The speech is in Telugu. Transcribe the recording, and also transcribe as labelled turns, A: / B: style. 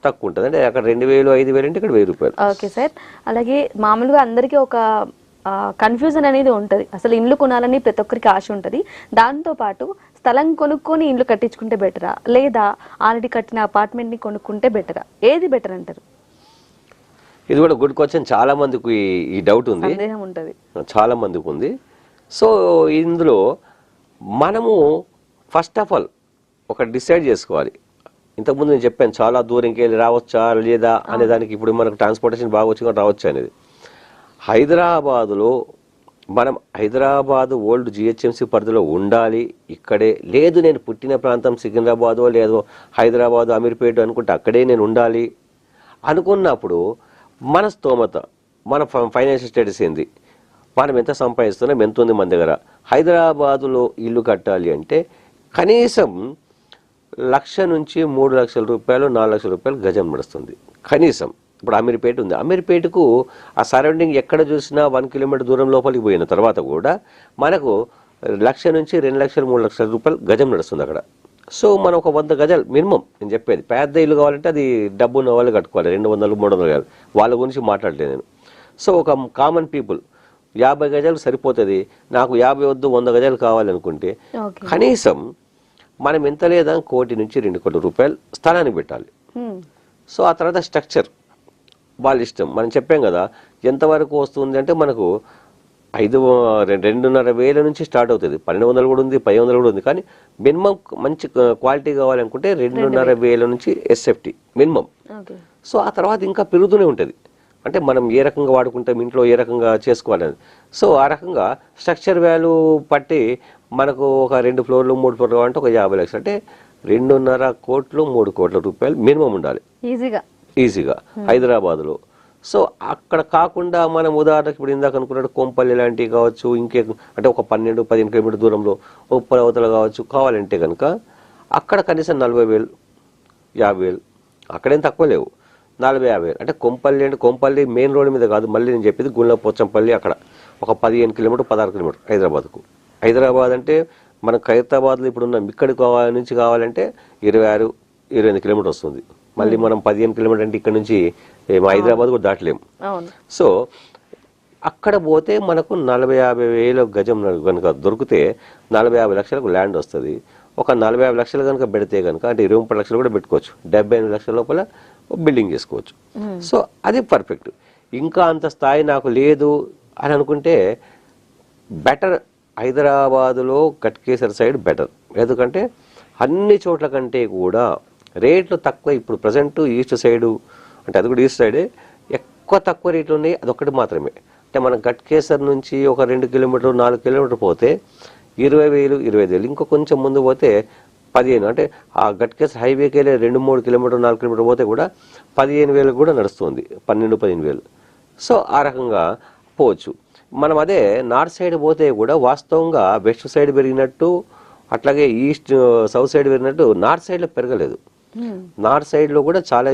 A: తక్కువ ఉంటుంది. అంటే అక్కడ 2000 5000 అంటే ఇక్కడ 1000 రూపాయలు.
B: Okay sir. అలాగే మామూలుగా అందరికీ ఒక కన్ఫ్యూజన్ అనేది ఉంటుంది. అసలు ఇండ్లు కొనాలని ప్రతి ఒక్కరికి ఆశ ఉంటుంది. దాంతో పాటు స్థలం కొనుక్కొని ఇండ్లు కట్టించుకుంటే బెటరా, లేదా ఆల్రెడీ కట్టిన అపార్ట్మెంట్ని కొనుక్కుంటే బెటరా, ఏది బెటర్ అంటారు?
A: ఇది కూడా గుడ్ క్వశ్చన్. చాలా మందికి ఈ డౌట్ ఉంది,
B: సందేహం ఉంటుంది,
A: చాలా మందికి ఉంది. సో ఇందులో మనము ఫస్ట్ ఆఫ్ ఆల్ ఒక డిసైడ్ చేసుకోవాలి. ఇంతకుముందు నేను చెప్పాను చాలా దూరంకి వెళ్ళి రావచ్చా లేదా అనే దానికి. ఇప్పుడు మనకు ట్రాన్స్పోర్టేషన్ బాగా వచ్చి రావచ్చు అనేది. హైదరాబాదులో మనం హైదరాబాద్ ఓల్డ్ జిహెచ్ఎంసీ పరిధిలో ఉండాలి, ఇక్కడే లేదు నేను పుట్టిన ప్రాంతం సికింద్రాబాదో లేదో హైదరాబాదు అమీర్పేట అనుకుంటే అక్కడే నేను ఉండాలి అనుకున్నప్పుడు మన స్తోమత, మన ఫైనాన్షియల్ స్టేటస్ ఏంది, మనం ఎంత సంపాదిస్తున్నాం, ఎంత ఉంది మన దగ్గర. హైదరాబాదులో ఇల్లు కట్టాలి అంటే కనీసం 1,00,000 నుంచి 3,00,000 రూపాయలు 4,00,000 రూపాయలు గజం నడుస్తుంది కనీసం. ఇప్పుడు అమీర్పేట ఉంది, అమీర్పేటకు ఆ సరౌండింగ్ ఎక్కడ చూసినా 1 కిలోమీటర్ దూరం లోపలికి పోయిన తర్వాత కూడా మనకు 1,00,000 నుంచి 2,00,000 3,00,000 రూపాయలు గజం నడుస్తుంది అక్కడ. సో మనం ఒక 100 గజాలు మినిమం నేను చెప్పేది. పెద్ద ఇల్లు కావాలంటే అది డబ్బు ఉన్న వాళ్ళు కట్టుకోవాలి, 200 300 కాదు, వాళ్ళ గురించి మాట్లాడలేదు నేను. సో ఒక కామన్ పీపుల్ 50 గజాలు సరిపోతుంది, నాకు 50 వద్దు 100 గజాలు కావాలనుకుంటే కనీసం మనం ఎంత లేదా 1 కోటి నుంచి 2 కోట్ల రూపాయలు స్థలానికి పెట్టాలి. సో ఆ తర్వాత స్ట్రక్చర్ వాళ్ళ ఇష్టం. మనం చెప్పాం కదా ఎంతవరకు వస్తుంది అంటే మనకు 2,500 నుంచి స్టార్ట్ అవుతుంది. 1,200 కూడా ఉంది, 500 కూడా ఉంది. కానీ మినిమం మంచి క్వాలిటీ కావాలనుకుంటే 2,500 నుంచి ఎస్ఎఫ్టీ మినిమం. సో ఆ తర్వాత ఇంకా పెరుగుతూనే ఉంటుంది. అంటే మనం ఏ రకంగా వాడుకుంటాం, ఇంట్లో ఏ రకంగా చేసుకోవాలని. సో ఆ రకంగా స్ట్రక్చర్ వాల్యూ పట్టి మనకు ఒక 2 ఫ్లోర్లు 3 ఫ్లోర్లు అంటే ఒక 50 లక్షలు అంటే 2.5 కోట్లు 3 కోట్ల రూపాయలు మినిమం ఉండాలి ఈజీగా హైదరాబాద్లో. సో అక్కడ కాకుండా మనం ఉదాహరణకు ఇప్పుడు ఇందాక అనుకున్నట్టు కొంపల్లి లాంటివి కావచ్చు, ఇంకే అంటే ఒక 12-15 కిలోమీటర్ దూరంలో ఉప్పరవతలు కావచ్చు కావాలంటే కనుక అక్కడ కనీసం 40,000 50,000 అక్కడేం తక్కువ లేవు. 40-50,000 అంటే కొంపల్లి అంటే కొంపల్లి మెయిన్ రోడ్ మీద కాదు, మళ్ళీ నేను చెప్పేది గుళ్ళ పోచంపల్లి అక్కడ ఒక 15 కిలోమీటర్ 16 కిలోమీటర్ హైదరాబాద్కు. హైదరాబాద్ అంటే మనం ఖైరతాబాద్లో ఇప్పుడు ఉన్నాం, ఇక్కడికి నుంచి కావాలంటే 26-28 కిలోమీటర్ వస్తుంది. మళ్ళీ మనం 15 కిలోమీటర్ అంటే ఇక్కడ నుంచి హైదరాబాద్ కూడా దాటలేము. సో అక్కడ పోతే మనకు 40-50,000 గజం కనుక దొరికితే 40-50 లక్షలకు ల్యాండ్ వస్తుంది. ఒక 40-50 లక్షలు కనుక పెడితే కనుక అంటే 20-30 లక్షలు కూడా పెట్టుకోవచ్చు, 70-80 లక్షల లోపల బిల్డింగ్ చేసుకోవచ్చు. సో అది పర్ఫెక్ట్. ఇంకా అంత స్థాయి నాకు లేదు అని అనుకుంటే బెటర్ హైదరాబాదులో గట్కేసర్ సైడ్ బెటర్. ఎందుకంటే అన్ని చోట్ల కంటే కూడా రేట్లు తక్కువ. ఇప్పుడు ప్రజెంట్ ఈస్ట్ సైడు అంటే అది కూడా ఈస్ట్ సైడే ఎక్కువ తక్కువ రేట్లు ఉన్నాయి, అదొక్కటి మాత్రమే. అంటే మన గట్కేసర్ నుంచి ఒక 2 కిలోమీటర్ 4 కిలోమీటర్ పోతే 20,000 25,000, ఇంకో కొంచెం ముందు పోతే 15. అంటే ఆ గట్కేసర్ హైవేకి వెళ్ళే 2-3 కిలోమీటర్ 4 కిలోమీటర్ పోతే కూడా 15,000 కూడా నడుస్తుంది, 12-15,000. సో ఆ రకంగా పోవచ్చు. మనం అదే నార్త్ సైడ్ పోతే కూడా వాస్తవంగా వెస్ట్ సైడ్ పెరిగినట్టు అట్లాగే ఈస్ట్ సౌత్ సైడ్ పెరిగినట్టు నార్త్ సైడ్లో పెరగలేదు. నార్త్ సైడ్లో కూడా చాలా